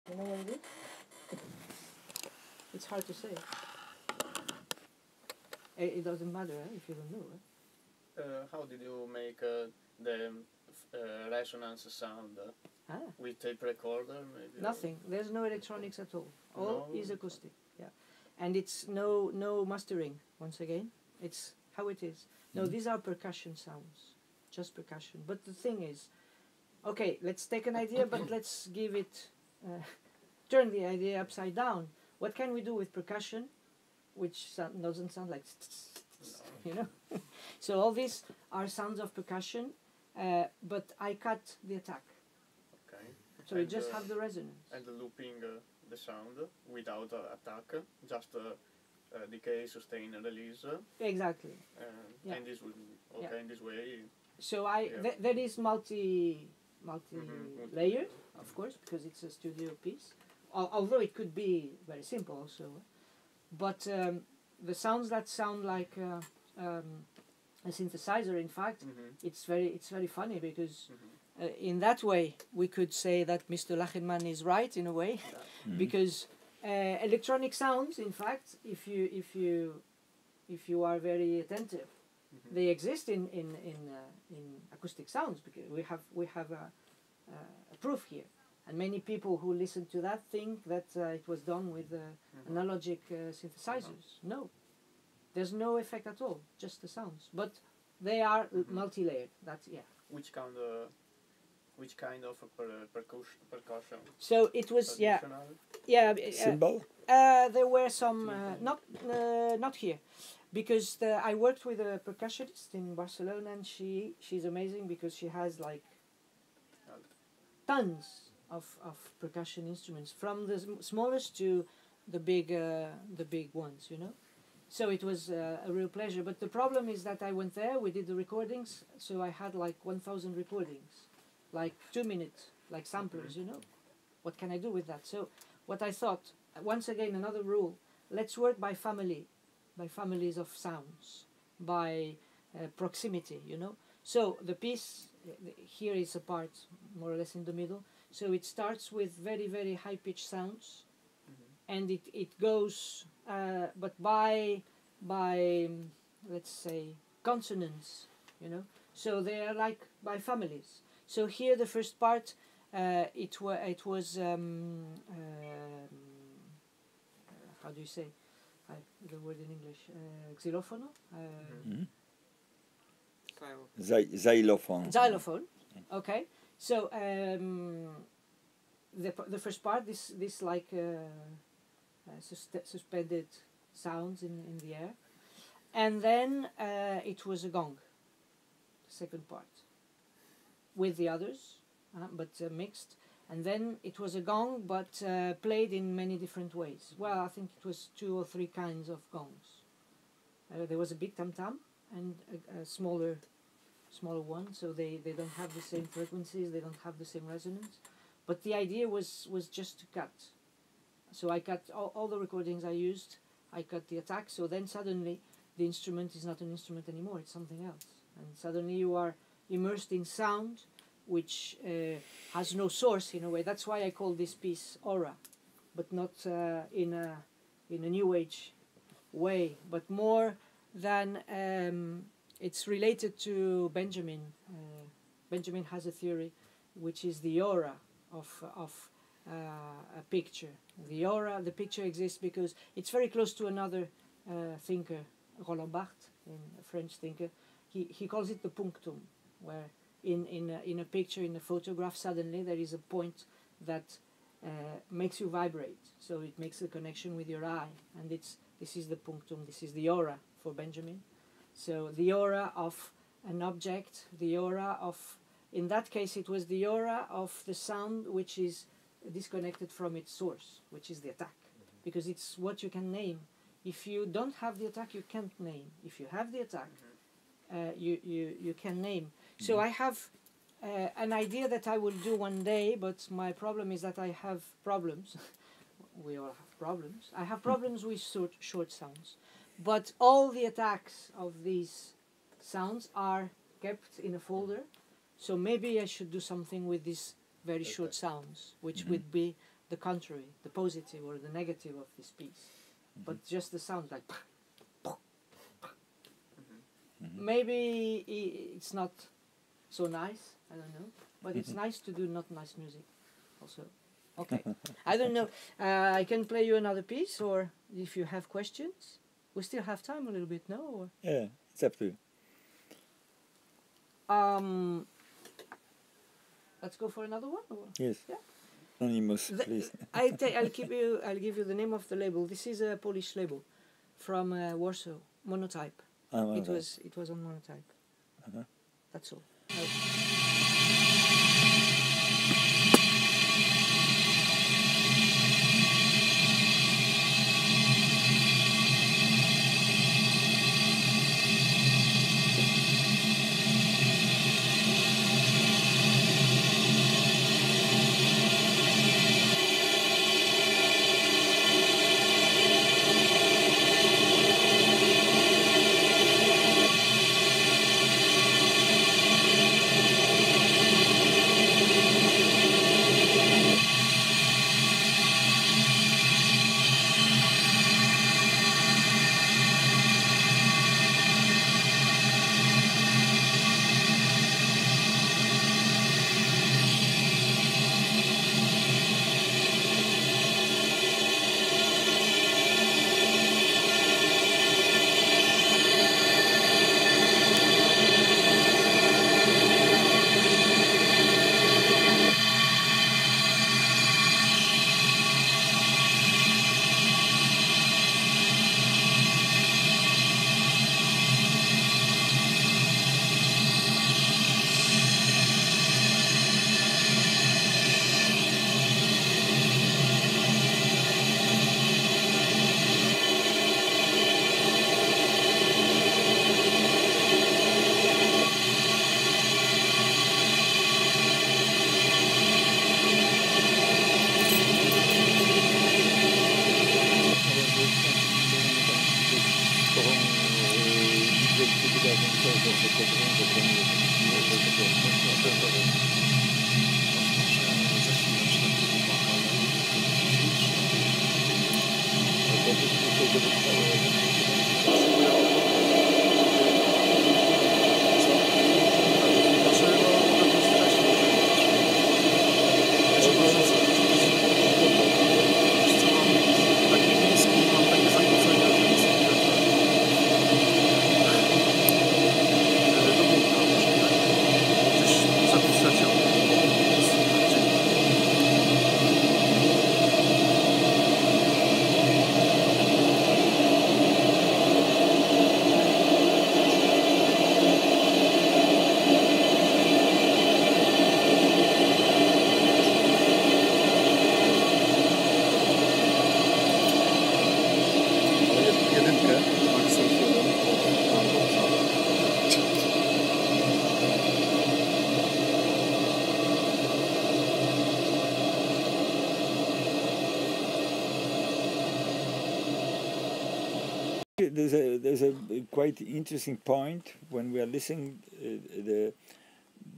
You know what it is? It's hard to say. It doesn't matter if you don't know. How did you make the resonance sound? With tape recorder, maybe? Nothing. There's no electronics at all. All No. is acoustic. Yeah, and it's no mastering. Once again, it's how it is. No, these are percussion sounds, just percussion. But the thing is, okay, let's take an idea, but let's give it, turn the idea upside down. What can we do with percussion, which doesn't sound like, you know? So all these are sounds of percussion, but I cut the attack. Okay. So you just have the resonance. And looping the sound without attack, just decay, sustain, and release. Exactly. Yeah. And this would, in this way. So that is multi-layered, of course, because it's a studio piece. Although it could be very simple also, but the sounds that sound like a synthesizer, in fact, it's very funny because in that way we could say that Mr. Lachenmann is right in a way, because electronic sounds, in fact, if you are very attentive, they exist in acoustic sounds, because we have a proof here. And many people who listen to that think that it was done with analogic synthesizers. No, there's no effect at all, just the sounds. But they are multi-layered. That's Which kind of percussion? So it was Cymbal? There were some not here, because I worked with a percussionist in Barcelona, and she's amazing because she has like tons of percussion instruments, from the smallest to the big ones, you know. So it was a real pleasure. But the problem is that I went there, we did the recordings, so I had like 1,000 recordings, like 2 minutes, like samplers, you know. What can I do with that? So what I thought, once again, another rule: let's work by family, by families of sounds, by proximity, you know. So the piece here is a part more or less in the middle. So it starts with very, very high-pitched sounds, and it goes, but by let's say consonants, you know. So they are like by families. So here the first part, it was how do you say the word in English? Xylophone. Xylophone. Xylophone. Okay. So the first part, this like suspended sounds in the air, and then it was a gong. The second part, with the others, but mixed, and then it was a gong, but played in many different ways. Well, I think it was 2 or 3 kinds of gongs. There was a big tam tam and a smaller one, so they don't have the same frequencies, they don't have the same resonance. But the idea was just to cut. So I cut all the recordings I used, I cut the attack, so then suddenly the instrument is not an instrument anymore, it's something else. And suddenly you are immersed in sound which has no source in a way. That's why I call this piece aura, but not in a new age way, but more than it's related to Benjamin. Benjamin has a theory which is the aura of a picture. The picture exists because it's very close to another thinker, Roland Barthes, a French thinker. He calls it the punctum, where in a picture, in a photograph, suddenly there is a point that makes you vibrate. So it makes a connection with your eye, and this is the punctum, this is the aura for Benjamin. So the aura of an object, the aura of, in that case it was the aura of the sound which is disconnected from its source, which is the attack, because it's what you can name. If you don't have the attack, you can't name. If you have the attack, you can name. So I have an idea that I will do one day, but my problem is that I have problems. We all have problems. I have problems with short sounds. But all the attacks of these sounds are kept in a folder. So maybe I should do something with these very short sounds, which would be the contrary, the positive or the negative of this piece, but just the sound like. Maybe it's not so nice, I don't know, but it's nice to do not nice music also. Okay, I don't know, I can play you another piece, or if you have questions, we still have time a little bit, no? Or? Yeah, it's up to you. Let's go for another one? Or? Yes. Yeah. Anonymous, please. I'll give you the name of the label. This is a Polish label from Warsaw, Monotype. It was on Monotype. That's all. There's a quite interesting point when we are listening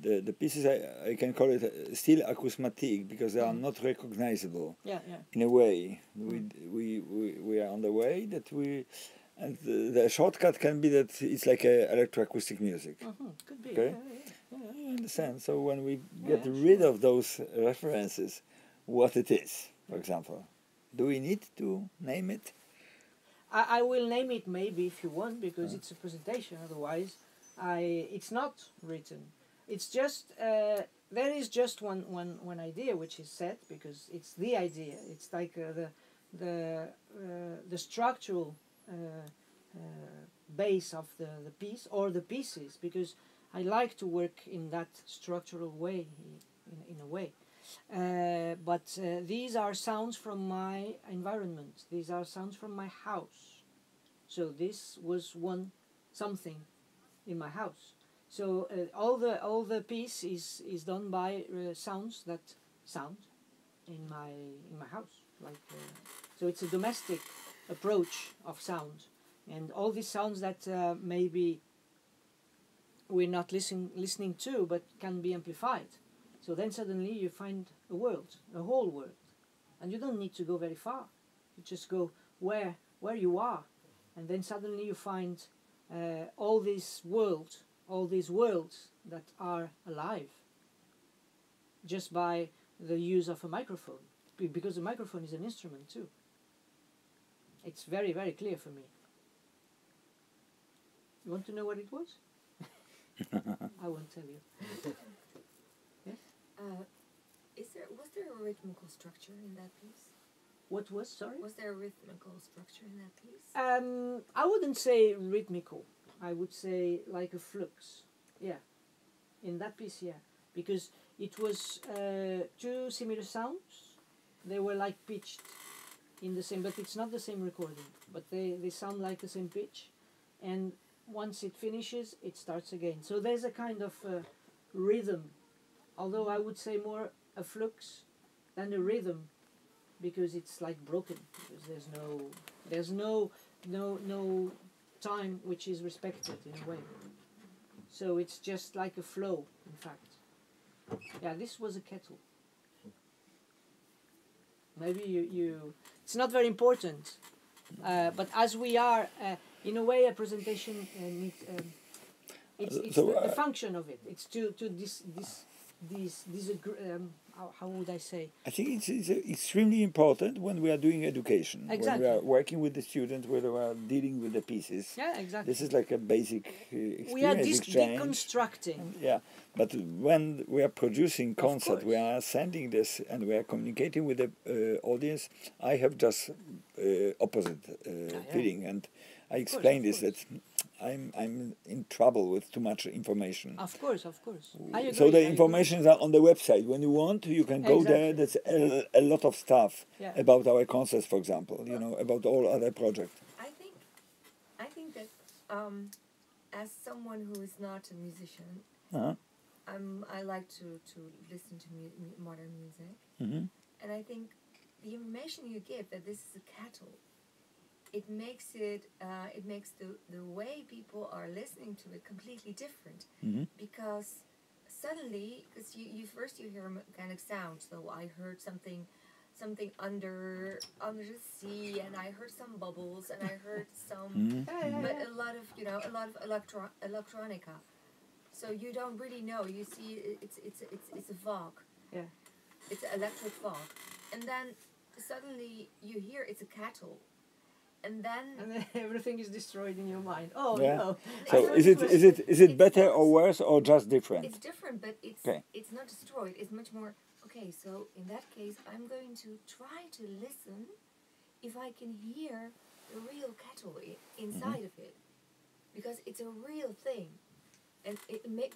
the pieces. I can call it still acousmatic because they are not recognizable. Yeah. In a way, we are on the way that we, and the shortcut can be that it's like electroacoustic music. Could be. Okay, yeah. I understand. So when we get rid of those references, what it is, for example, do we need to name it? I will name it maybe if you want, because it's a presentation. Otherwise, it's not written. It's just there is just one idea which is set, because it's the idea. It's like the structural base of the piece or the pieces, because I like to work in that structural way, in a way. But these are sounds from my environment. These are sounds from my house. So this was something in my house. So all the piece is done by sounds that sound in my house. Like so, it's a domestic approach of sound, and all these sounds that maybe we're not listening to, but can be amplified. So then suddenly you find a whole world. and you don't need to go very far. You just go where you are, and then suddenly you find all these worlds that are alive just by the use of a microphone, because the microphone is an instrument too. It's very, very clear for me. You want to know what it was? I won't tell you. Yes? Was there a rhythmical structure in that piece? What was, sorry? Was there a rhythmical structure in that piece? I wouldn't say rhythmical. I would say like a flux. Yeah. In that piece, yeah. Because it was two similar sounds. They were like pitched in the same, but it's not the same recording. But they sound like the same pitch. And once it finishes, it starts again. So there's a kind of rhythm. Although I would say more a flux than a rhythm, because it's like broken. Because there's no time which is respected in a way. So it's just like a flow, in fact. Yeah, this was a kettle. Maybe you it's not very important, but as we are, in a way, a presentation needs. It's the function of it. It's to how would I say? I think it's extremely important when we are doing education. Exactly. When we are working with the students, when we are dealing with the pieces. Yeah, exactly. This is like a basic experience We are exchange. deconstructing. Yeah, but when we are producing concert, we course. are sending this and we are communicating with the audience. I have just opposite feeling, and I explained this that I'm in trouble with too much information. Of course. I agree, So the informations are on the website. When you want, you can go there. There's a lot of stuff about our concerts, for example. You know, about all other projects. I think that as someone who is not a musician, I like to listen to modern music, and I think the information you give that this is a kettle, it makes the way people are listening to it completely different, because suddenly, because you hear a kind of sound. So I heard something under the sea, and I heard some bubbles, and I heard some, but a lot of electronica. So you don't really know. You see, it's a fog. Yeah. It's an electric fog, and then suddenly you hear it's a kettle. And then everything is destroyed in your mind. Oh no! So is it better or worse or just different? It's different, but it's not destroyed. It's much more okay. So in that case, I'm going to try to listen if I can hear the real kettle inside of it, because it's a real thing, and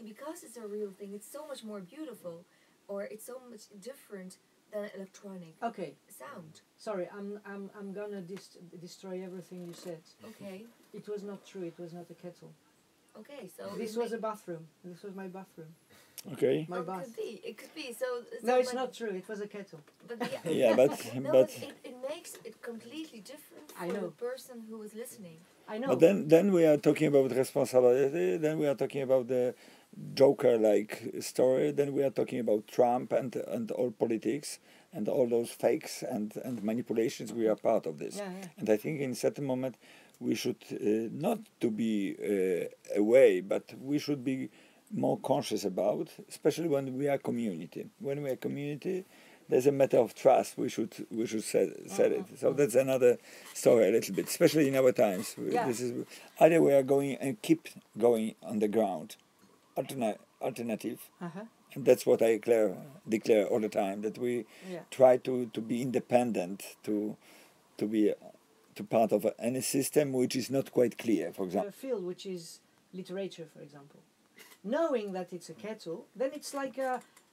because it's a real thing, it's so much more beautiful, or it's so much different than electronic sound. Sorry, I'm gonna destroy everything you said. Okay. It was not true. It was not a kettle. Okay, so this was a bathroom. This was my bathroom. Okay. My bath. It could be. So no, it's not true. It was a kettle. But but it makes it completely different for the person who is listening. I know. But then we are talking about responsibility. Then we are talking about the Joker-like story. Then we are talking about Trump and all politics and all those fakes and manipulations. We are part of this. And I think in a certain moment we should not to be away, but we should be more conscious about, especially when we are community. When we are community, there's a matter of trust. We should set it. So that's another story a little bit, especially in our times. This is either we are going and keep going on the ground, alternative, and that's what I declare all the time, that we try to be independent, to be part of any system which is not quite clear. For example, a field which is literature, for example. Knowing that it's a kettle, then it's like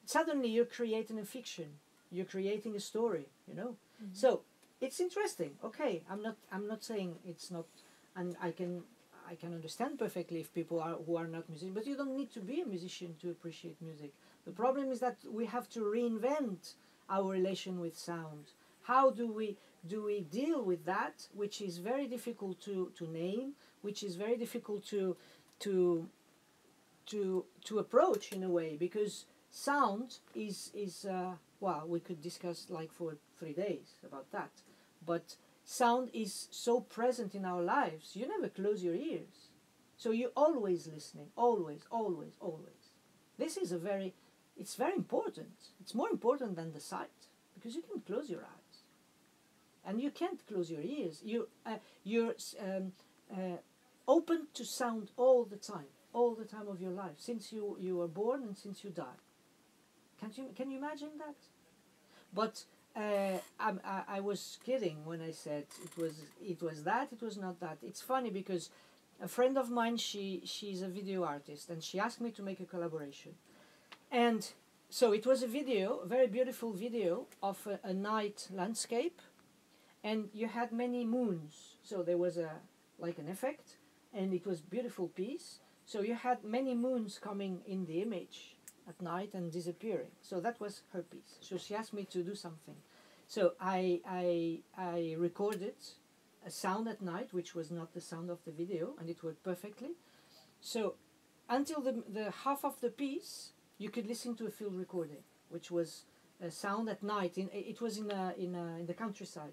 suddenly you're creating a fiction. You're creating a story, you know. So it's interesting. Okay, I'm not saying it's not, and I can understand perfectly if people who are not musicians, but you don't need to be a musician to appreciate music. The problem is that we have to reinvent our relation with sound. How do we deal with that, which is very difficult to name, which is very difficult to approach in a way, because sound is well, we could discuss like for 3 days about that. But sound is so present in our lives, you never close your ears. So you're always listening, always, always, always. This is it's very important. It's more important than the sight, because you can close your eyes. And you can't close your ears. You're open to sound all the time of your life, since you were born and since you die. Can you imagine that? But I was kidding when I said it was not that. It's funny because a friend of mine, she's a video artist, and she asked me to make a collaboration. And so it was a very beautiful video of a night landscape, and you had many moons. So there was like an effect, and it was beautiful piece. So you had many moons coming in the image at night and disappearing. So that was her piece. So she asked me to do something. So I recorded a sound at night, which was not the sound of the video, and it worked perfectly. So until the half of the piece, you could listen to a field recording, which was a sound at night. It was in the countryside.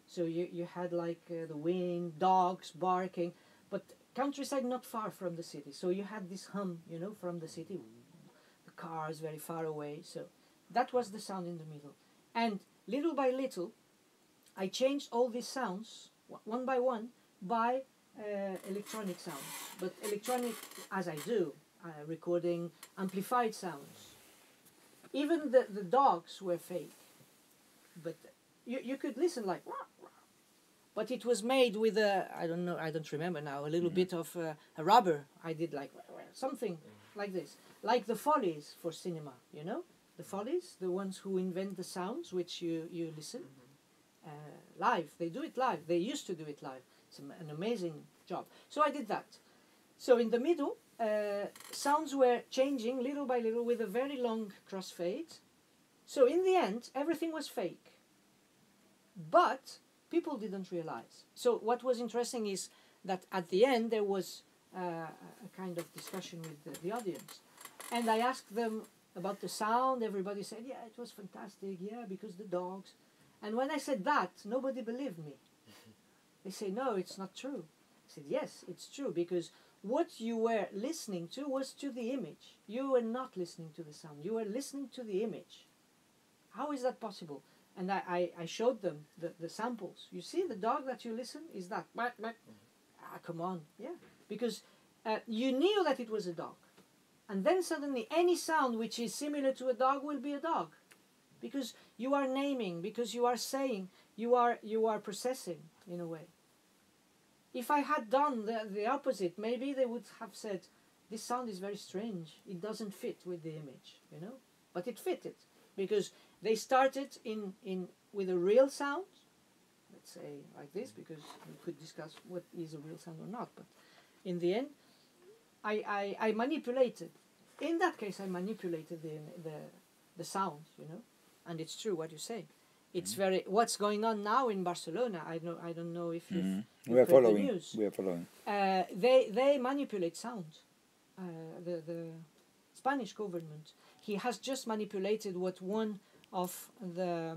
So you had like the wind, dogs barking, but countryside not far from the city. So you had this hum, from the city, the cars very far away. So that was the sound in the middle. And little by little, I changed all these sounds, one by one, by electronic sounds. But electronic, as I do, recording amplified sounds. Even the dogs were fake. But you could listen like... But it was made with I don't remember now, a little bit of a rubber. I did like something like this. Like the Follies for cinema, The Follies, the ones who invent the sounds which you listen live. They do it live. They used to do it live. It's an amazing job. So I did that. So in the middle, sounds were changing little by little with a very long crossfade. So in the end, everything was fake. But people didn't realize. So what was interesting is that at the end there was a kind of discussion with the audience. And I asked them about the sound. Everybody said, yeah, it was fantastic. Yeah, because the dogs. And when I said that, nobody believed me. They say, no, it's not true. I said, yes, it's true, because what you were listening to was to the image. You were not listening to the sound. You were listening to the image. How is that possible? And I showed them the samples. You see, the dog that you listen is that. Come on. Yeah. Because you knew that it was a dog. And then suddenly any sound which is similar to a dog will be a dog. Because you are naming, because you are saying, you are processing in a way. If I had done the opposite, maybe they would have said, this sound is very strange. It doesn't fit with the image, But it fitted. Because they started with a real sound, let's say like this, because we could discuss what is a real sound or not. But in the end, I manipulated. In that case, I manipulated the sound, And it's true what you say. It's very what's going on now in Barcelona. I don't know if you've we are heard following. the news. We are following. They manipulate sound. The Spanish government. He has just manipulated what one of the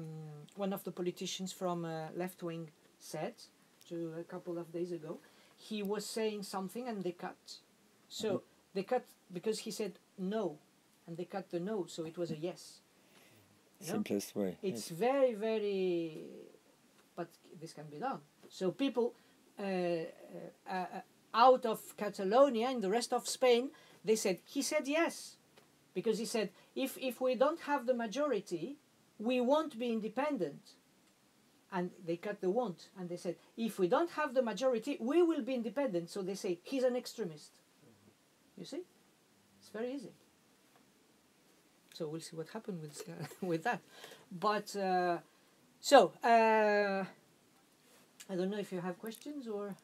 politicians from left wing said to a couple of days ago. He was saying something and they cut. So they cut because he said no, and they cut the no, so it was a yes. Simplest way. It's very, very, but this can be done. So people out of Catalonia and the rest of Spain, he said yes. Because he said, if we don't have the majority, we won't be independent. And they cut the won't. And they said, if we don't have the majority, we will be independent. So they say, he's an extremist. You see? It's very easy. So we'll see what happens with that. But, I don't know if you have questions or...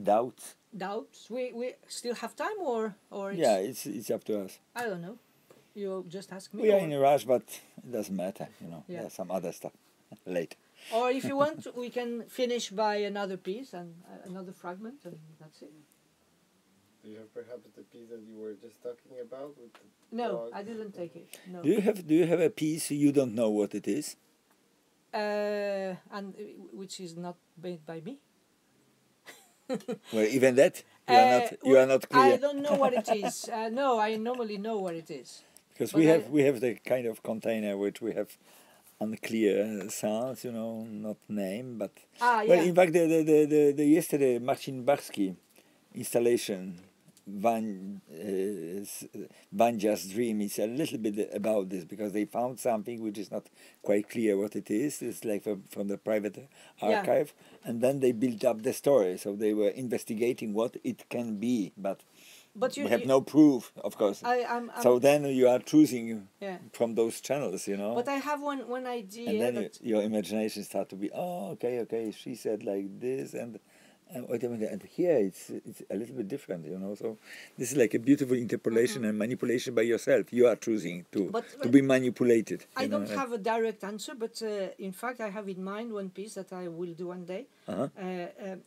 Doubts? Doubts? We still have time or yeah, it's up to us. I don't know. You just ask me. We are in a rush, but it doesn't matter, Yeah. There's some other stuff later. Or if you want, we can finish by another piece and another fragment, and that's it. Do you have perhaps the piece that you were just talking about? With the No, dog? I didn't take it. No. Do you have a piece you don't know what it is? And which is not made by me. Well, even that you are not clear. I don't know what it is. No, I normally know what it is. Because But we have the kind of container which we have unclear sounds, you know, not name, but yeah. well, in fact, the yesterday Marcin Barski installation, Vanja's Dream, is a little bit about this, because they found something which is not quite clear what it is. It's like from the private archive, and then they built up the story. So they were investigating what it can be, but we have no proof, of course. So then you are choosing from those channels, you know. But I have one idea. And then your imagination starts to be, oh, okay, she said like this, and wait a minute, and here it's a little bit different, you know. So this is like a beautiful interpolation and manipulation by yourself. You are choosing to be manipulated. I don't have a direct answer, but in fact I have in mind one piece that I will do one day,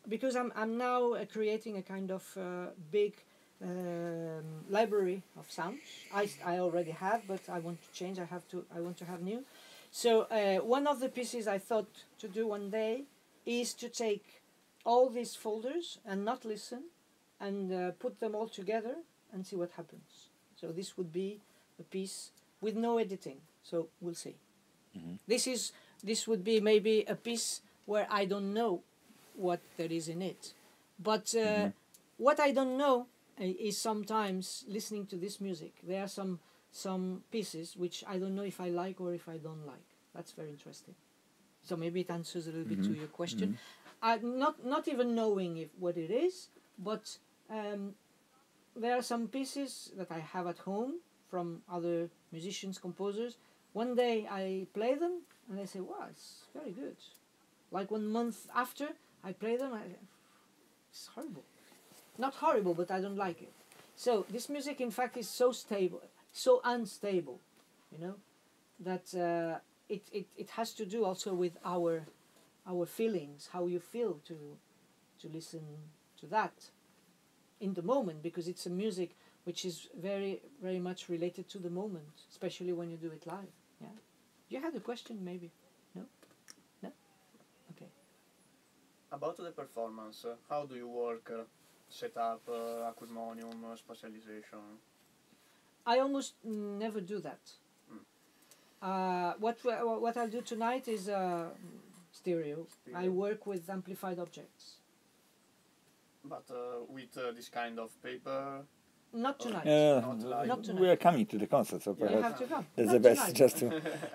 because I'm now creating a kind of big library of sounds. I already have, but I want to change. I want to have new. So one of the pieces I thought to do one day is to take all these folders and not listen, and put them all together and see what happens. So this would be a piece with no editing. So we'll see. This would be maybe a piece where I don't know what there is in it, but what I don't know is sometimes listening to this music. There are some pieces which I don't know if I like or if I don't like. That's very interesting. So maybe it answers a little bit to your question. Not even knowing what it is, but there are some pieces that I have at home from other musicians, composers. One day I play them and I say, wow, it's very good. Like 1 month after I play them, it's horrible. Not horrible, but I don't like it. So this music, in fact, is so stable, so unstable, you know, that it has to do also with our feelings, how you feel to listen to that in the moment, because it's a music which is very, very much related to the moment, especially when you do it live. Yeah. You had a question, maybe? No? No? Okay. About the performance, how do you work? Setup, acquisition, spatialization? I almost never do that. What I'll do tonight is stereo. I work with amplified objects. But with this kind of paper? Not tonight. Not tonight. We are coming to the concert, so You have to come. that's Not the best, tonight. just to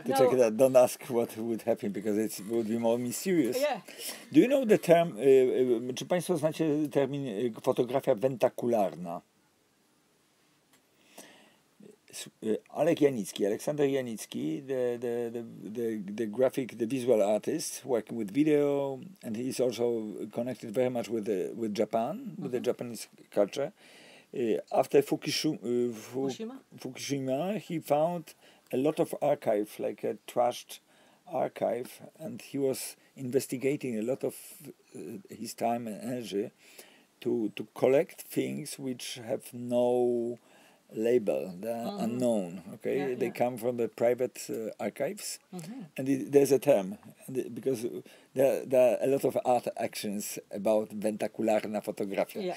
check it out. Don't ask what would happen, because it would be more mysterious. Yeah. Do you know the term, czy Państwo znacie termin fotografia wentakularna? Aleksander Janicki, the visual artist working with video, and he's also connected very much with Japan, with the Japanese culture. After Fukushima, he found a lot of archive, like a trashed archive, and he was investigating a lot of his time and energy to collect things which have no label. They're unknown. Okay, they come from the private archives, and there's a term, because there are a lot of art actions about ventakularna fotografia.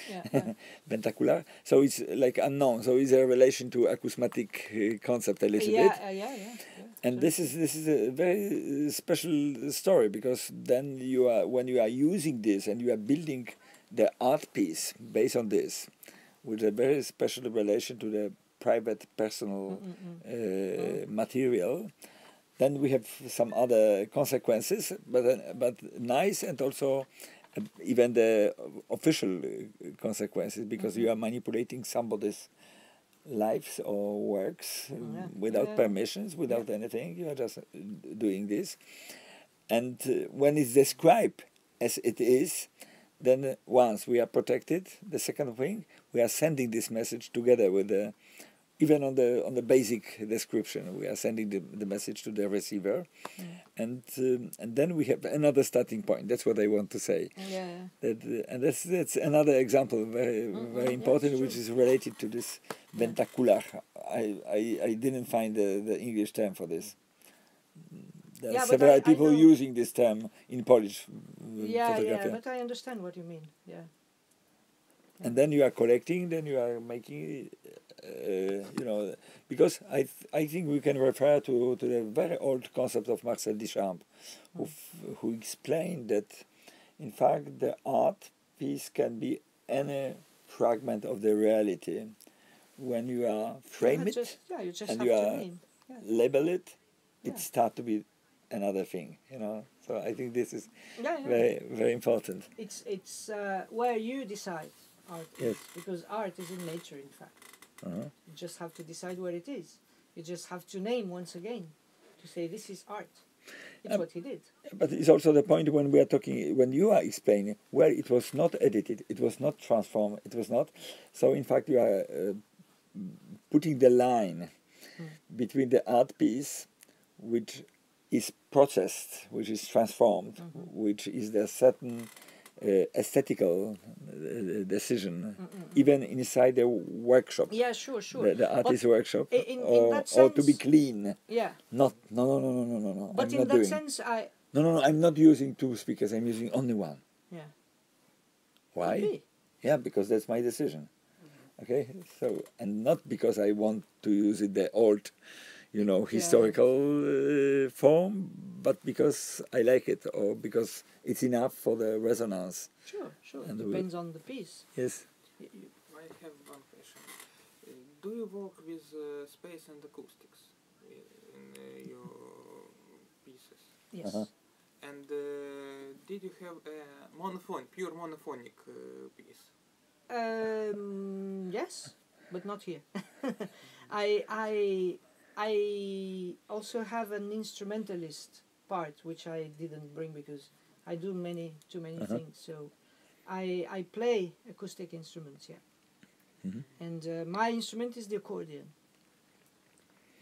Ventakular. So it's like unknown. So it's a relation to acousmatic concept a little bit. And this is a very special story, because then when you are using this and you are building the art piece based on this, with a very special relation to the private, personal material, then we have some other consequences, but nice, and also even the official consequences, because you are manipulating somebody's lives or works without permissions, without anything. You are just doing this. And when it's described as it is, then once we are protected, the second thing, we are sending this message together with the even on the basic description, we are sending the message to the receiver, and then we have another starting point. That's what I want to say. Yeah. And that's another example, very important, which is related to this ventacular. I didn't find the English term for this. There are several people using this term in Polish. Yeah, but I understand what you mean. Yeah. And then you are collecting, then you are making, because I think we can refer to the very old concept of Marcel Duchamp, who explained that, in fact, the art piece can be any fragment of the reality. When you are frame it and you are label it, it starts to be another thing, So I think this is very, very important. It's where you decide art is, because art is in nature, in fact. You just have to decide where it is. You just have to name once again, to say this is art. It's what he did. But it's also the point when we are talking, when you are explaining, where it was not edited, it was not transformed, it was not. So in fact you are putting the line between the art piece, which is processed, which is transformed, which is the certain aesthetical decision, even inside the workshop. Yeah, sure. The artist workshop, in that sense, or to be clean. Yeah. No. But in that sense, No, I'm not using two speakers. I'm using only one. Yeah. Why? Yeah, because that's my decision. Okay, so, and not because I want to use it the old, historical form, but because I like it, or because it's enough for the resonance. Sure. And depends on the piece. Yes. I have one question. Do you work with space and acoustics in your pieces? Yes. And did you have a pure monophonic piece? Yes, but not here. I also have an instrumentalist part, which I didn't bring because I do too many things. So I play acoustic instruments, and my instrument is the accordion.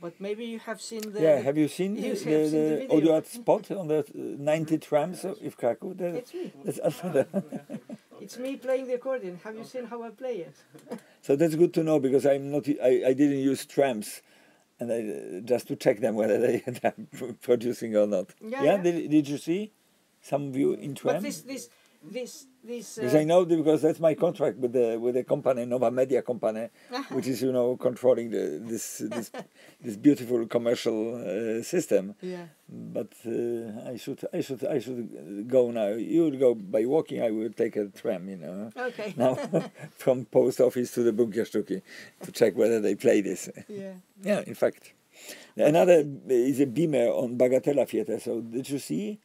But maybe you have seen the... Yeah, have you seen the audio at spot on the 90 trams of Krakow? It's me. It's me playing the accordion. Have you seen how I play it? So that's good to know, because I didn't use trams, and just to check them whether they are producing or not. Yeah. Did you see some of you in tram? But this because I know, because that's my contract with the company, Nova Media company, which is controlling this beautiful commercial system. Yeah. But I should go now. You will go by walking. I will take a tram. Okay. Now from post office to the Bunkerstücki to check whether they play this. Yeah. Yeah. In fact, another is a Beamer on Bagatella Theatre. So did you see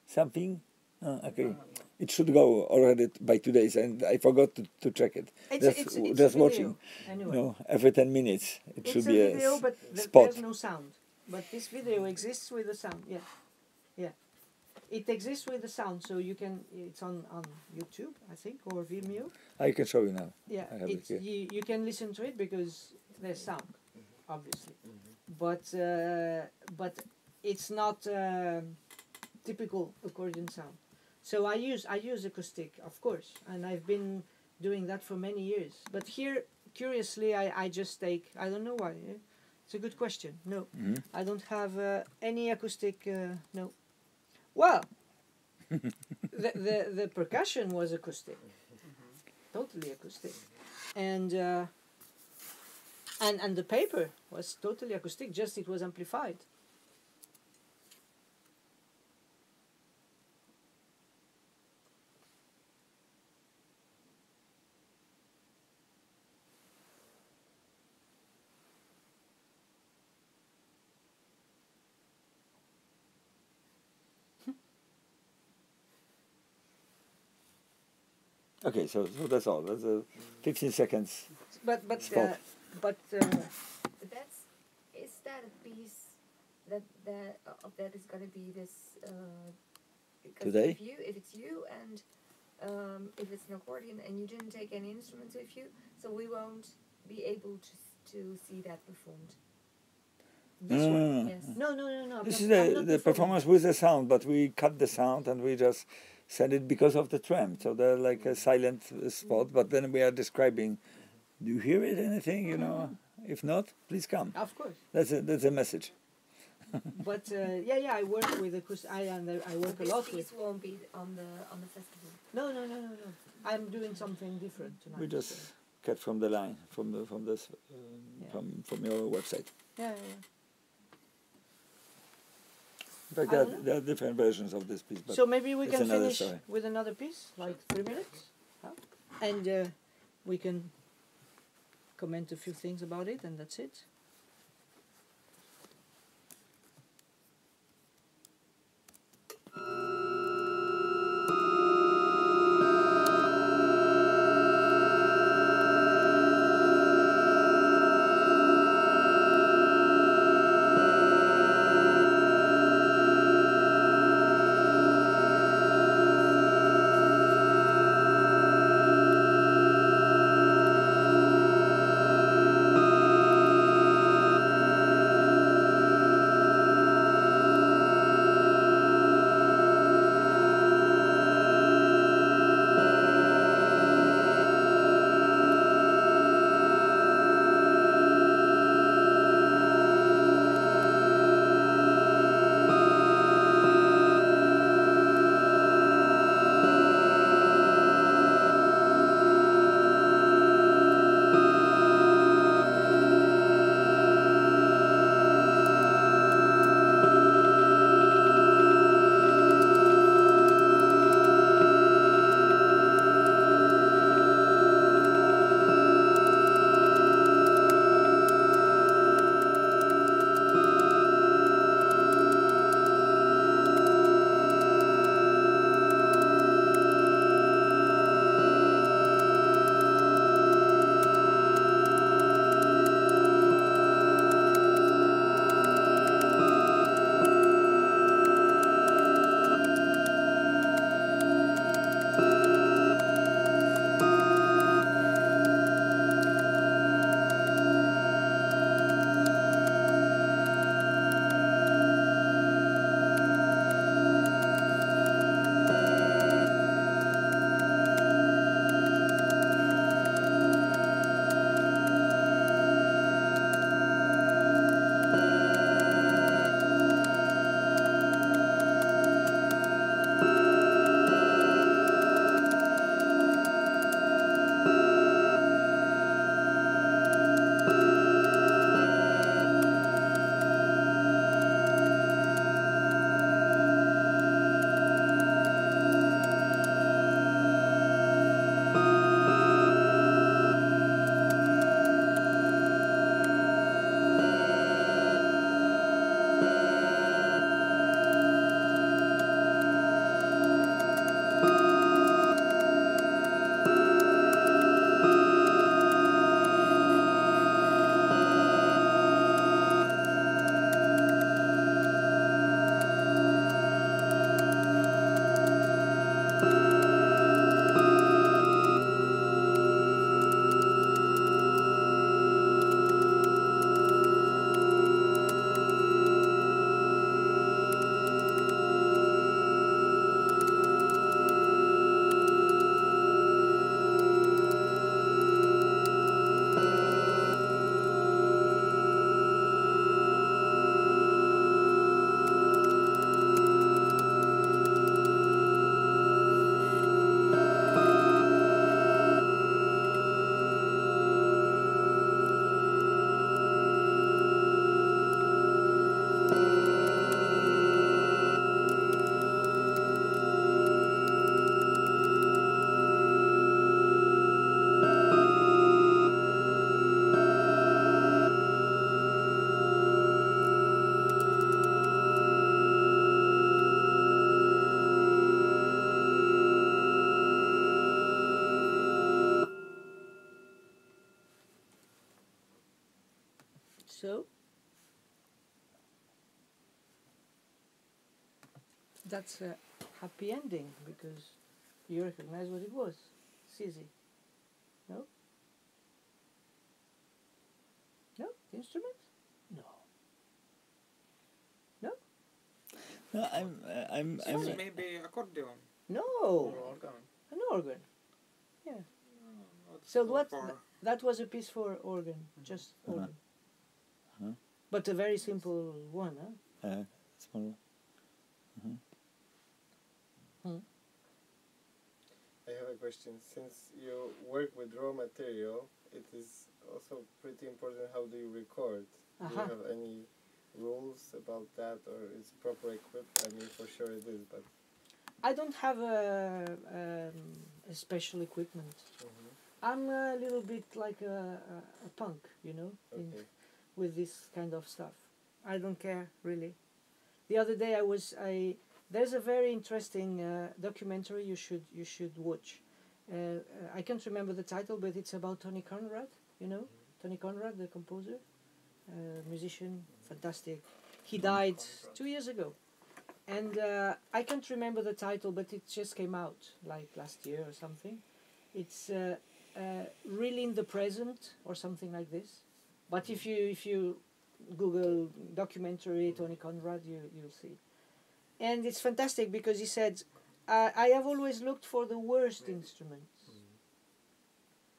something? Okay. It should go already by 2 days, and I forgot to check it. It's just a watching. Anyway. Every 10 minutes it should be a video, but spot. There's no sound. But this video exists with the sound. Yeah. It exists with the sound, so you can. It's on YouTube, I think, or Vimeo. I can show you now. Yeah, you can listen to it because there's sound, obviously, but it's not typical accordion sound. So I use acoustic, of course, and I've been doing that for many years. But here, curiously, I just take, I don't know why. It's a good question. No, I don't have any acoustic. No. Well, the percussion was acoustic, totally acoustic, and the paper was totally acoustic. Just it was amplified. Okay, so that's all. That's 15 seconds. But is that a piece that is going to be this today? If it's you and if it's an accordion and you didn't take any instruments with you, so we won't be able to see that performed. This one? Yes. No. This I'm is not the performance with the sound, but we cut the sound and we just send it because of the tram. So they're like a silent spot, but then we are describing. Do you hear it? Anything? You know? If not, please come. Of course. That's a message. But I work with acoustic. I work a lot This with. piece won't be on the festival. No. I'm doing something different tonight. We just cut from the line from this from your website. Yeah. In fact, there are different versions of this piece. But so maybe we can another finish story. with another piece, like 3 minutes, and we can comment a few things about it, and that's it. So that's a happy ending because you recognize what it was. It's easy. No? instrument? No. No? No, I'm Maybe accordion. No. Or organ. An organ. Yeah. Not So so what? far. That was a piece for organ, just organ. But a very simple one, huh? small. I have a question. Since you work with raw material, it is also pretty important how do you record. Do you have any rules about that, or is proper equipped? I mean, for sure it is, but I don't have a special equipment. I'm a little bit like a punk, you know, with this kind of stuff. I don't care really. The other day there's a very interesting documentary you should watch. I can't remember the title, but it's about Tony Conrad. You know, Tony Conrad, the composer, musician, fantastic. He died 2 years ago, and I can't remember the title, but it just came out like last year or something. It's really in the present or something like this. But if you Google documentary Tony Conrad, you'll see. And it's fantastic because he said, I have always looked for the worst instruments,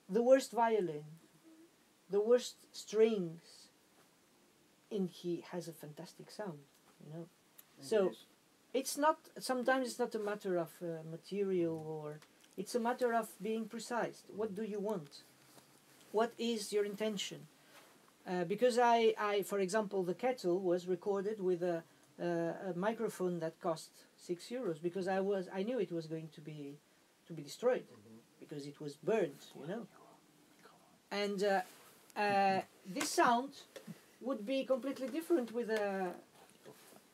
the worst violin, the worst strings, and he has a fantastic sound, you know. So it's not, sometimes it's not a matter of material, or it's a matter of being precise. What do you want? What is your intention? Because I, for example, the kettle was recorded with a microphone that cost €6 because I knew it was going to be destroyed because it was burned, you know. And this sound would be completely different with a.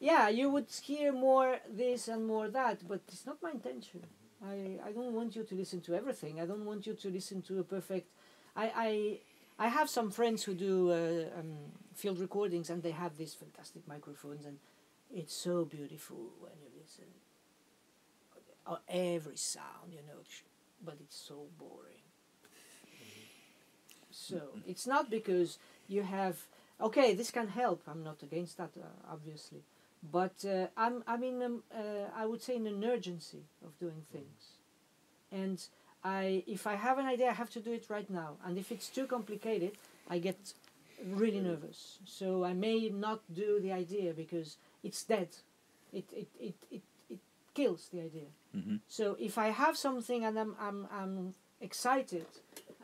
Yeah, you would hear more this and more that, but it's not my intention. I don't want you to listen to everything. I don't want you to listen to a perfect. I have some friends who do field recordings, and they have these fantastic microphones, and it's so beautiful when you listen. Every sound, you know, but it's so boring. So it's not because you have. Okay, this can help. I'm not against that, obviously, but I'm in. I would say in an urgency of doing things, and if I have an idea, I have to do it right now. And if it's too complicated, I get really nervous. So I may not do the idea because it's dead. It kills the idea. So if I have something and I'm excited,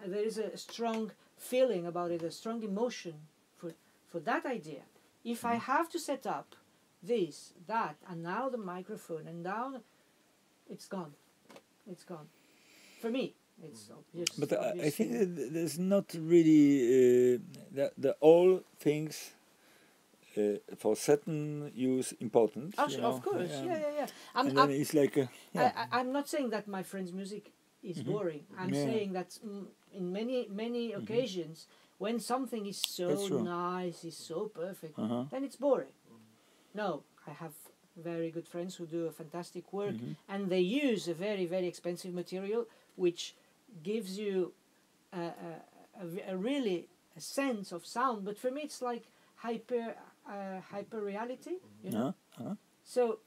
there is a strong feeling about it, a strong emotion for that idea. If I have to set up this, that, and now the microphone, and now it's gone. It's gone. For me, it's obvious. But I think that there's not really the all things for certain use important. Of course, yeah. And then it's like I'm not saying that my friend's music is boring. I'm saying that in many occasions, when something is so nice, is so perfect, then it's boring. No, I have very good friends who do a fantastic work, and they use a very, very expensive material, which gives you a really a sense of sound. But for me, it's like hyper reality, you know. So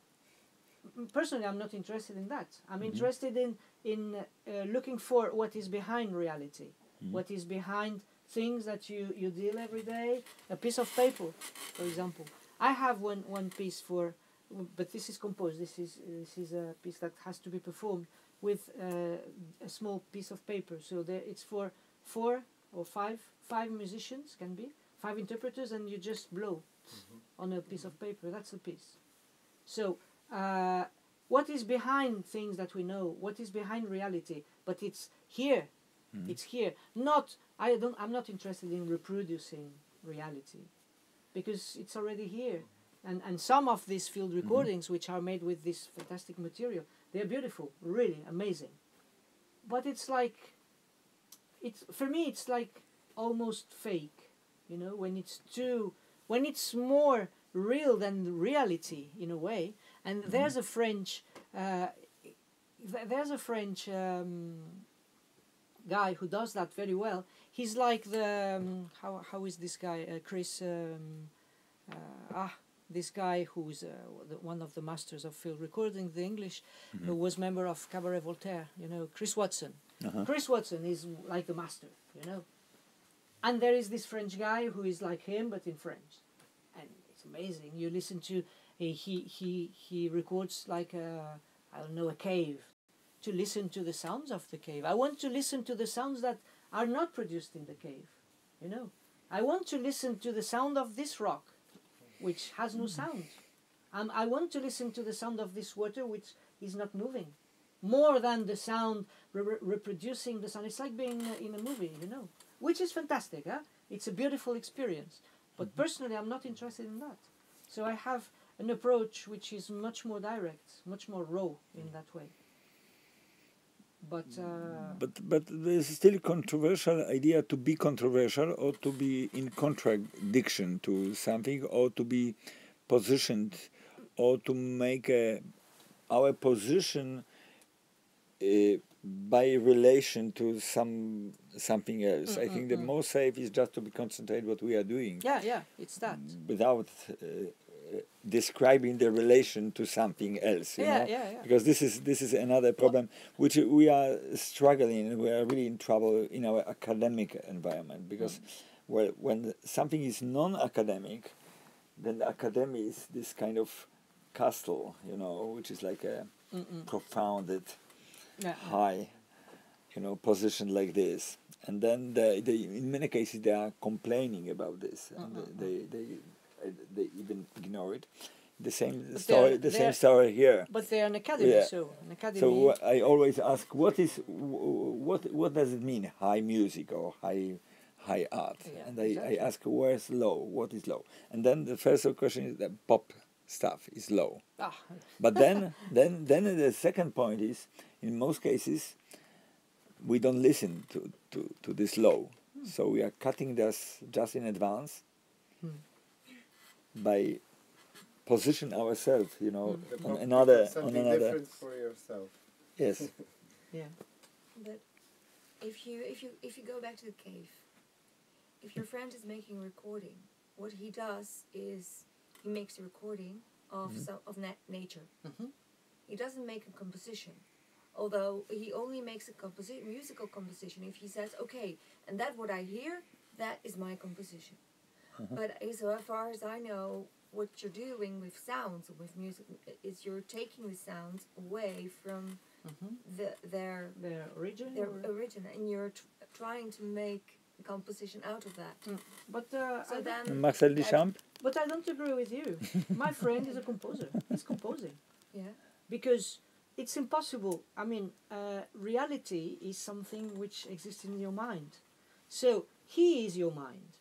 personally, I'm not interested in that. I'm interested in looking for what is behind reality, what is behind things that you deal every day. A piece of paper, for example. I have one piece but this is composed. This is a piece that has to be performed with a small piece of paper. So it's for 4 or 5 musicians, can be 5 interpreters, and you just blow on a piece of paper. That's a piece. So what is behind things that we know? What is behind reality? But it's here. It's here. I'm not interested in reproducing reality, because it's already here. And some of these field recordings, which are made with this fantastic material, they're beautiful, really amazing. But it's like, for me, it's like almost fake, you know, when it's more real than reality in a way. And there's a French guy who does that very well. He's like the how is this guy Chris? This guy who's one of the masters of field recording, the English, who was member of Cabaret Voltaire. You know, Chris Watson. Chris Watson is like the master. You know, and there is this French guy who is like him but in French, and it's amazing. You listen to he records like I don't know, a cave, to listen to the sounds of the cave. I want to listen to the sounds that are not produced in the cave, you know. I want to listen to the sound of this rock, which has no sound. I want to listen to the sound of this water, which is not moving, more than the sound reproducing the sound. It's like being in a movie, you know, which is fantastic. Huh? It's a beautiful experience. But personally, I'm not interested in that. So I have an approach which is much more direct, much more raw in that way. But there's still a controversial idea to be controversial or to be in contradiction to something or to be positioned or to make our position by relation to something else. I think the most safe is just to be concentrated what we are doing. Yeah, it's that. Without describing the relation to something else, you know? Because this is another problem which we are struggling. We are really in trouble in our academic environment because, well, when something is non-academic, then the academy is this kind of castle, you know, which is like a profounded, high, you know, position like this, and then they in many cases they are complaining about this, and they even ignore it. The same story here. But they are an academy, so an academy. So I always ask, what does it mean, high music or high art? And I ask, where's low? What is low? And then the first question is that pop stuff is low. But then the second point is, in most cases, we don't listen to this low. So we are cutting this just in advance by position ourselves, you know, on another. Different for yourself. Yes. Yeah. But if you go back to the cave, if your friend is making a recording, what he does is he makes a recording of nature. He doesn't make a composition, although he only makes a musical composition if he says, okay, and that what I hear, that is my composition. But so as far as I know, what you're doing with sounds, with music, is you're taking the sounds away from their origin, and you're trying to make a composition out of that. But so then Marcel Duchamp. But I don't agree with you. My friend is a composer. He's composing. Yeah. Because it's impossible. I mean, reality is something which exists in your mind. So he is your mind.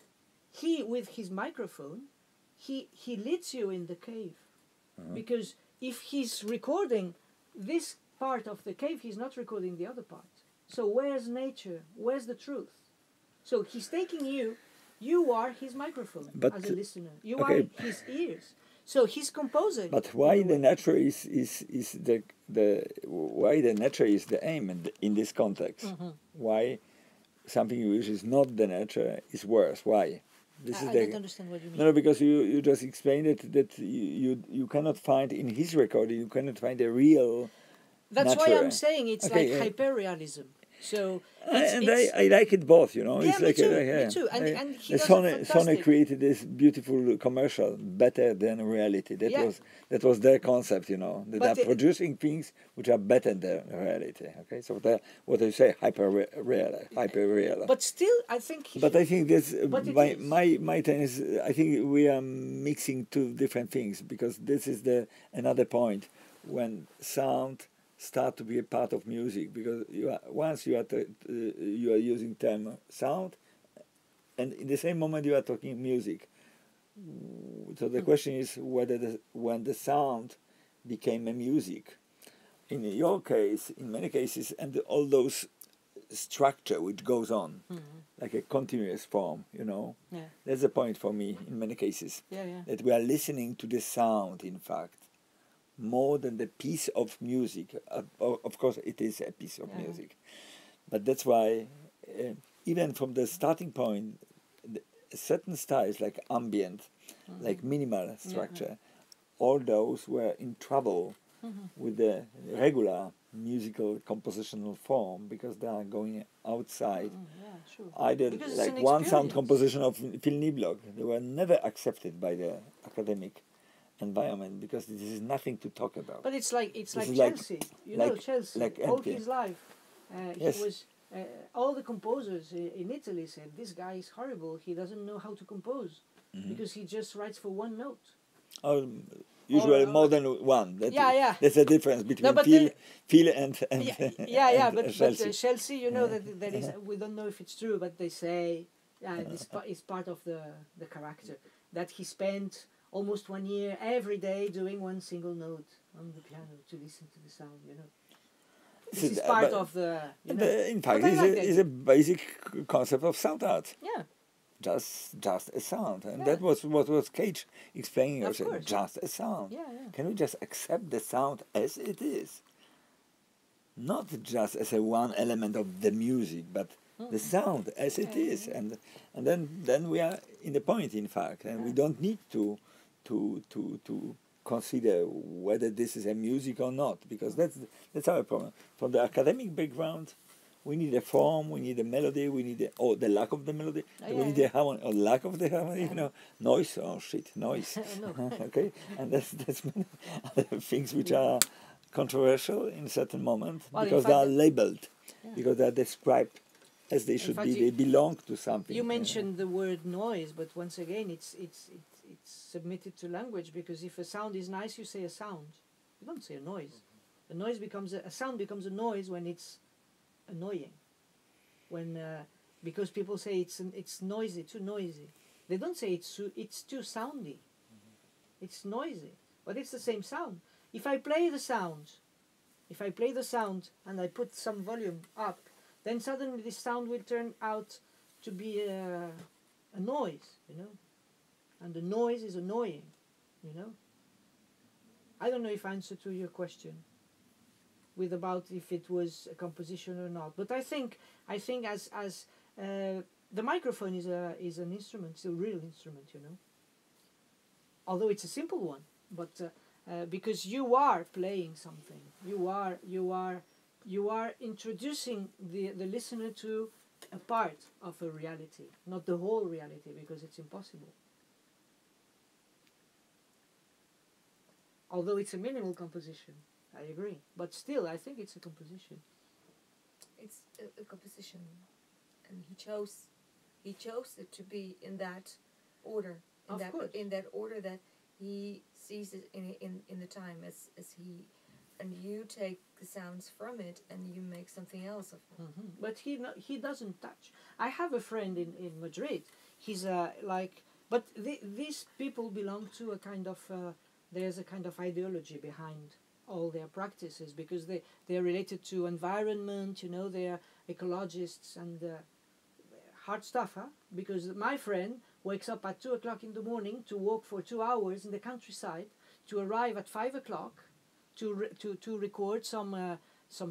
He, with his microphone, he leads you in the cave. Because if he's recording this part of the cave, he's not recording the other part. So where's nature? Where's the truth? So he's taking you. You are his microphone as a listener. You are his ears. So he's composing. But why the nature is why the nature is the aim in this context? Why something which is not the nature is worse? Why? I don't understand what you mean. No, because you just explained it that you cannot find in his recording, you cannot find a real. That's why I'm saying it's like hyperrealism. So I like it both, you know. Yeah, it's me like too. Me too. And he does Sony created this beautiful commercial, better than reality. That was their concept, you know. They are producing things which are better than reality. Okay, so what I say, hyper real. But still, I think. I think this my turn is. I think we are mixing two different things because this is another point when sound start to be a part of music, because once you are using term sound, and in the same moment you are talking music. So the question is whether when the sound became a music. In your case, in many cases, and all those structure which goes on, like a continuous form, you know. Yeah. That's the point for me in many cases. That we are listening to the sound, in fact, more than the piece of music. Of course, it is a piece of music, But that's why, even from the starting point, certain styles like ambient, like minimal structure, all those were in trouble with the regular musical compositional form because they are going outside. Sure. Either Because like one sound composition of Phil Niblock, they were never accepted by the academic environment because this is nothing to talk about. But it's like Chelsea, you know, Chelsea. Like all empty. his life, Yes. he was. All the composers in Italy said this guy is horrible. He doesn't know how to compose because he just writes for one note. Usually more than one. That's the difference between Phil and but Chelsea, you know that there is. We don't know if it's true, but they say this is part of the character that he spent almost 1 year every day doing one single note on the piano to listen to the sound. You know. This is part of the. In fact, it's a basic concept of sound art. Yeah. Just a sound, and that was what was Cage explaining. Also, just a sound. Yeah. Can we just accept the sound as it is, not just as a one element of the music, but the sound as it is, and then we are in the point. In fact, and we don't need to consider whether this is a music or not, because that's our problem. From the academic background, we need a form, we need a melody, we need the lack of the melody, we need the harmony or lack of the harmony, noise, noise. Okay, and that's other things which are controversial in certain moments because they are labeled, because they are described as they should be. They belong to something. You mentioned the word noise, but once again, it's submitted to language, because if a sound is nice, you say a sound. You don't say a noise. A noise becomes a sound becomes a noise when it's annoying. When because people say it's noisy, too noisy. They don't say it's too soundy. It's noisy, but it's the same sound. If I play the sound and I put some volume up, then suddenly this sound will turn out to be a noise, you know. And the noise is annoying, you know. I don't know if I answered to your question with about if it was a composition or not, but I think as the microphone is an instrument, it's a real instrument, you know. Although it's a simple one, but because you are playing something, you are introducing the listener to a part of a reality, not the whole reality, because it's impossible. Although it's a minimal composition, I agree. But still, I think it's a composition. It's a composition, and he chose it to be in that order, in that order that he sees it in the time as he, and you take the sounds from it and you make something else of it. Mm-hmm. But he doesn't touch. I have a friend in Madrid. He's but these people belong to a kind of. There's a kind of ideology behind all their practices, because they're related to environment, you know, they're ecologists and hard stuff, huh? Because my friend wakes up at 2 o'clock in the morning to walk for 2 hours in the countryside, to arrive at 5 o'clock to record some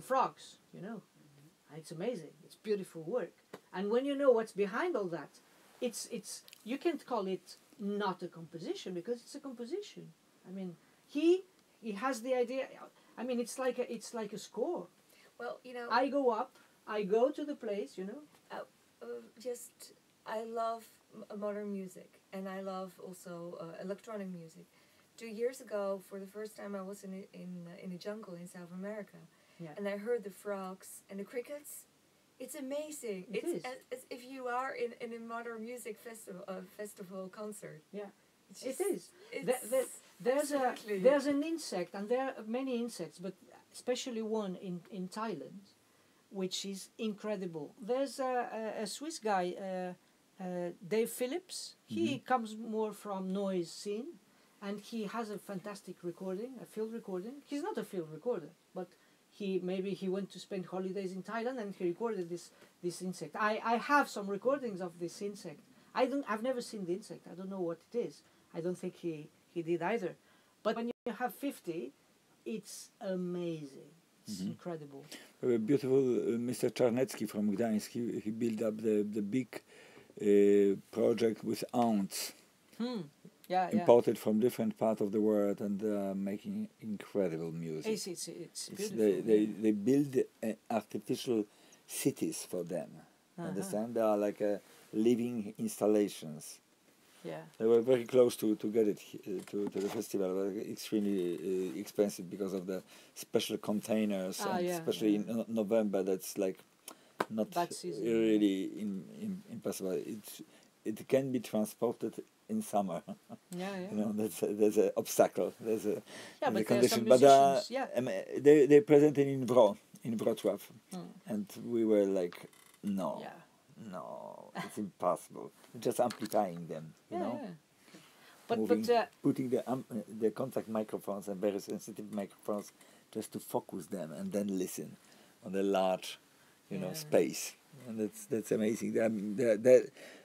frogs, you know. And it's amazing. It's beautiful work. And when you know what's behind all that, it's you can't call it not a composition, because it's a composition. I mean, he has the idea. I mean, it's like a score. Well, you know, I go up, I go to the place, you know. I love modern music, and I love also electronic music. 2 years ago, for the first time, I was in a jungle in South America, and I heard the frogs and the crickets. It's amazing. It's as if you are in a modern music festival concert. Yeah. It is. There's an insect, and there are many insects, but especially one in Thailand, which is incredible. There's a Swiss guy, Dave Phillips. He comes more from noise scene, and he has a fantastic recording, a field recording. He's not a field recorder, but maybe he went to spend holidays in Thailand and he recorded this insect. I have some recordings of this insect. I've never seen the insect. I don't know what it is. I don't think he did either. But when you have 50, it's amazing. It's incredible. Beautiful Mr. Czarnecki from Gdańsk, he built up the big project with ants. Imported from different parts of the world, and making incredible music. It's beautiful. They build artificial cities for them. Understand? They are like living installations. Yeah. They were very close to get it to the festival, but extremely expensive because of the special containers, especially in November. That's like not really impossible. It can be transported in summer. You know, there's an obstacle. There's a condition. But they presented in Wrocław, and we were like, no, it's impossible. Just amplifying them, you know. Putting the contact microphones and very sensitive microphones just to focus them and then listen on the large, space, and that's amazing.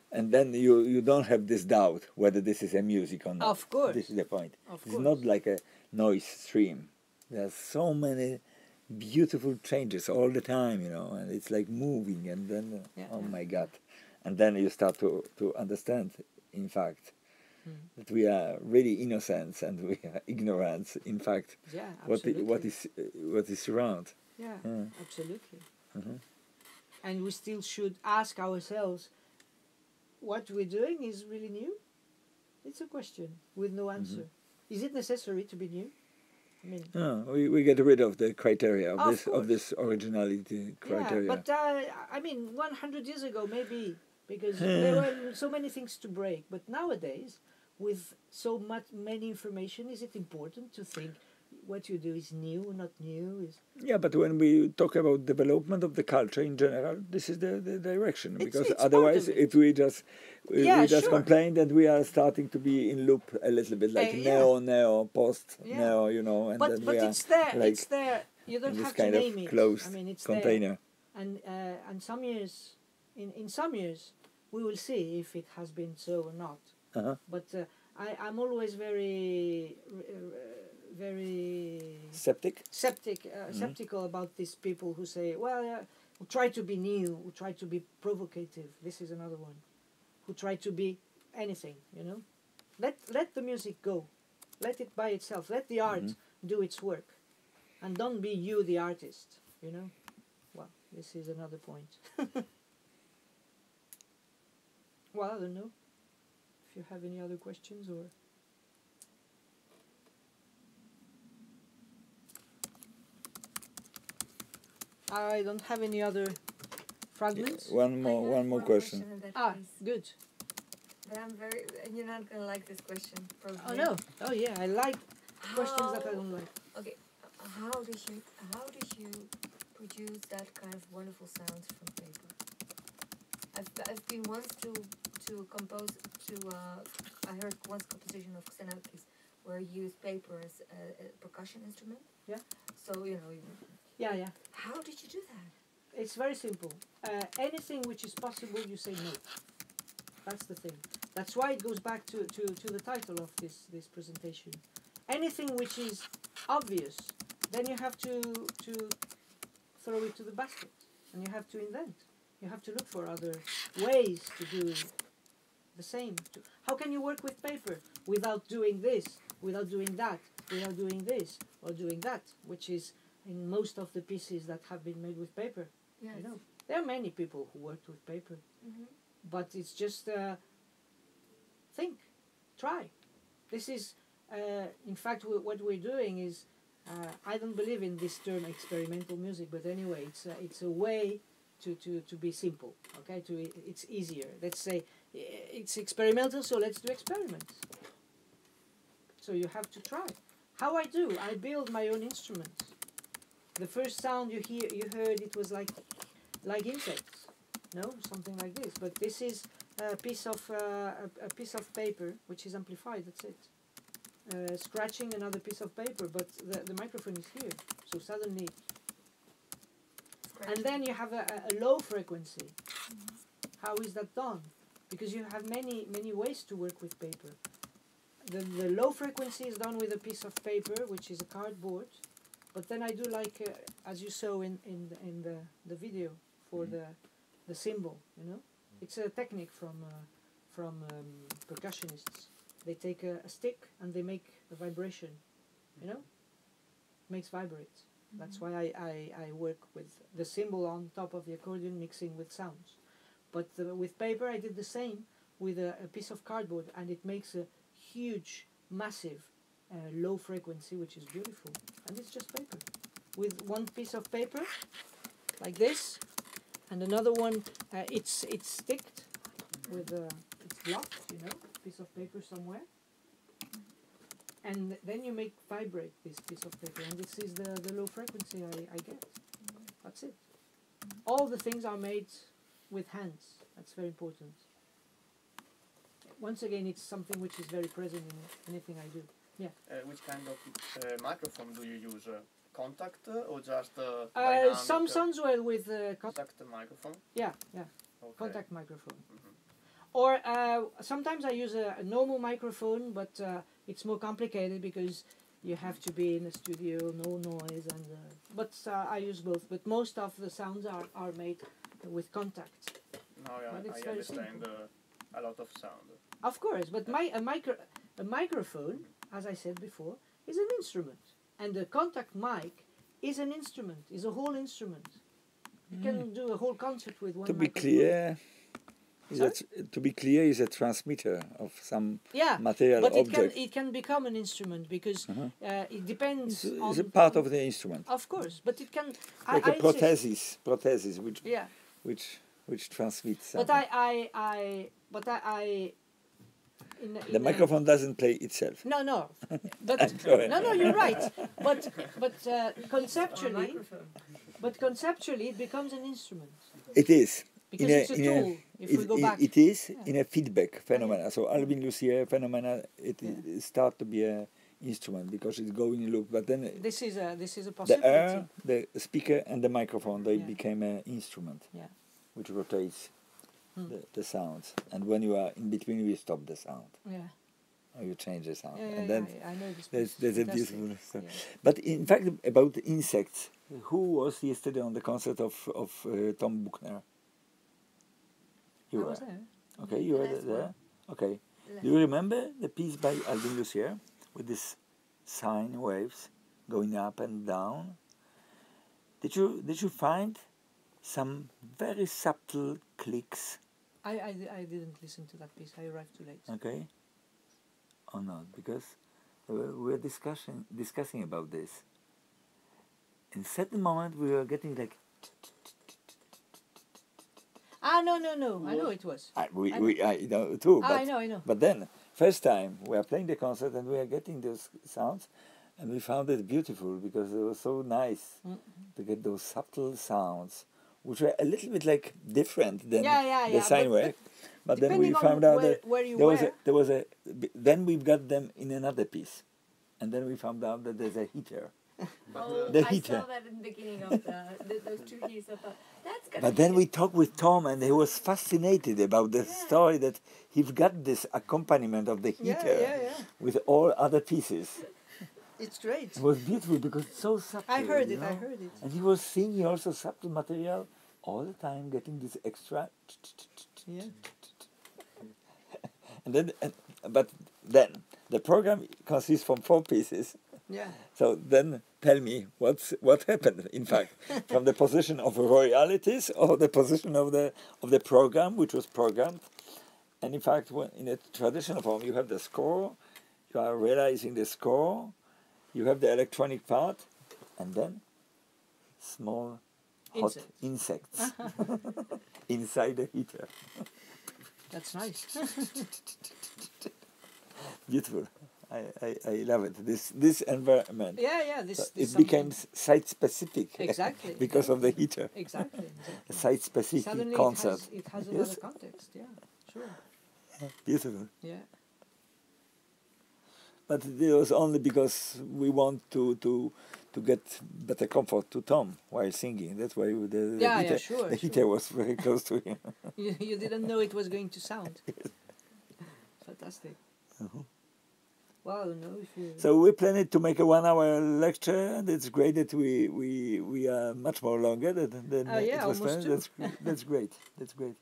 And then you don't have this doubt whether this is a music or not. Of course. This is the point. It's not like a noise stream. There's so many beautiful changes all the time, and it's like moving, and then, oh my God. And then you start to understand, in fact, that we are really innocent and we are ignorant, in fact, what is around. Yeah, absolutely. And we still should ask ourselves, what we're doing is really new? It's a question with no answer. Is it necessary to be new? I mean, we get rid of the criteria of this originality criteria. Yeah, but 100 years ago maybe, because there were so many things to break. But nowadays, with so many information, is it important to think what you do is new, not new? Yeah, but when we talk about development of the culture in general, this is the direction. Because otherwise, if we just complain, that we are starting to be in loop a little bit, like neo, post, neo, and but then but we it's there. like it's there. You don't have to kind name of it. closed It's container. there. And some years, in some years, we will see if it has been so or not. But I'm always very skeptical about these people who say, who try to be new, who try to be provocative. This is another one. Who try to be anything, Let the music go. Let it by itself. Let the art do its work. And don't be you the artist, Well, this is another point. Well, I don't know if you have any other questions or... I don't have any other fragments. One more question. Good. But you're not gonna like this question, probably. Oh no! Oh yeah, I like questions that I don't like. Okay, how did you produce that kind of wonderful sounds from paper? I've been once to compose I heard once composition of Xenakis where you use paper as a percussion instrument. Yeah. So Yeah. How did you do that? It's very simple. Anything which is possible, you say no. That's the thing. That's why it goes back to the title of this presentation. Anything which is obvious, then you have to throw it to the basket, and you have to invent. You have to look for other ways to do the same. How can you work with paper without doing this, without doing that, without doing this or doing that, which is in most of the pieces that have been made with paper? Yes. There are many people who worked with paper, but it's just think, try. This is, in fact, what we're doing is, I don't believe in this term experimental music, but anyway, it's a way to be simple. Okay, it's easier. Let's say it's experimental, so let's do experiments. So you have to try. How I do? I build my own instruments. The first sound you heard, it was like insects, something like this. But this is a piece of paper which is amplified. That's it. Scratching another piece of paper, but the microphone is here. So suddenly, and then you have a low frequency. How is that done? Because you have many ways to work with paper. The low frequency is done with a piece of paper, which is a cardboard. But then I do like, as you saw in the video for the cymbal, you know, it's a technique from percussionists. They take a stick and they make a vibration, you know, makes vibrate. That's why I work with the cymbal on top of the accordion mixing with sounds. But with paper I did the same with a piece of cardboard, and it makes a huge, massive, low frequency, which is beautiful. And it's just paper. With one piece of paper, like this, and another one, it's sticked with it's blocked, you know, piece of paper somewhere. And then you make vibrate this piece of paper, and this is the low frequency I get. That's it. All the things are made with hands. That's very important. Once again, it's something which is very present in anything I do. Yeah. Which kind of microphone do you use? Contact or just dynamic? Some sounds well with contact microphone. Yeah, yeah. Okay. Contact microphone. Or sometimes I use a normal microphone, but it's more complicated because you have to be in a studio, no noise, and but I use both. But most of the sounds are made with contact. No, yeah, I understand a lot of sound. Of course, but a microphone, as I said before, is an instrument, and the contact mic is an instrument, is a whole instrument. You can do a whole concert with one. To be clear. To be clear, is a transmitter of some material object. But it can become an instrument because it depends on... It's a part of the instrument. Of course, but it can... Like a prothesis which transmits something. The microphone doesn't play itself. No. But no, you're right. But conceptually, it becomes an instrument. It is. Because it's a tool. If we go back, it is in a feedback phenomena. So Albin Lucier phenomena, it start to be an instrument because it's going in loop. But then this is a possibility. The air, the speaker, and the microphone, they became an instrument, which rotates the sounds. And when you are in between, you stop the sound. Yeah. Or you change the sound. And then I know this. There's a beautiful stuff. But in fact, about the insects, who was yesterday on the concert of Tom Buchner? You were there. Okay, you were there. Okay. Do you remember the piece by Albin Lucier with these sine waves going up and down? Did you find some very subtle clicks? I didn't listen to that piece. I arrived too late. Okay. Or not, because we were discussing about this. In a certain moment, we were getting like. No. I know it was. I know too. But, I know. But then, first time we are playing the concert and we are getting those sounds, and we found it beautiful because it was so nice to get those subtle sounds, which were a little bit like different than the sine wave. But then we found out that there was a. Then we got them in another piece, and then we found out that there's a heater. The heater. I saw that in the beginning of those 2 years. I thought, that's gonna. But then we talked with Tom, and he was fascinated about the story that he got this accompaniment of the heater with all other pieces. It's great. It was beautiful because it's so subtle. I heard it. And he was singing also subtle material all the time, getting this extra. Yeah. But then the program consists from 4 pieces. Yeah. So then tell me what happened, in fact, from the position of royalties or the position of the program, which was programmed. And in fact, in a traditional form, you have the score, you are realizing the score, you have the electronic part, and then small hot insects inside the heater. That's nice. Beautiful. I love it. This environment. Yeah. It became site specific. Exactly. Because of the heater. Exactly. A site specific Suddenly concert. It has another context. Yeah, sure. Beautiful. Yeah. But it was only because we want to get better comfort to Tom while singing. That's why the heater was very close to him. You didn't know it was going to sound. Fantastic. Well, I don't know if you... So we planned to make a 1 hour lecture, and it's great that we are much more longer than yeah, it was almost planned. That's great. That's great.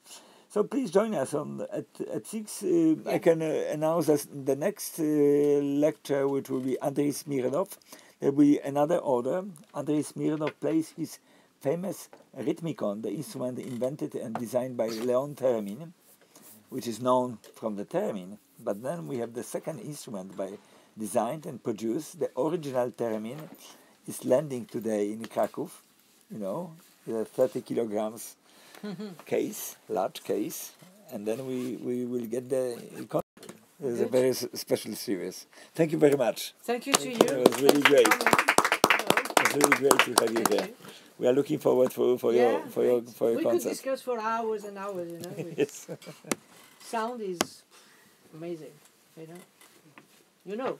So please join us at 6. Yeah. I can announce that the next lecture, which will be Andrei Smirnov. There will be another order. Andrei Smirnov plays his famous rhythmicon, the instrument invented and designed by Leon Theremin, which is known from the theremin. But then we have the second instrument designed and produced. The original theremin is landing today in Krakow, the 30 kilograms case, large case, and then we will get the... It's a very special series. Thank you very much. Thank you to you. It was really great. It was really great to have you here. We are looking forward for your concert. We could discuss for hours and hours, Yes. Sound is amazing, You know.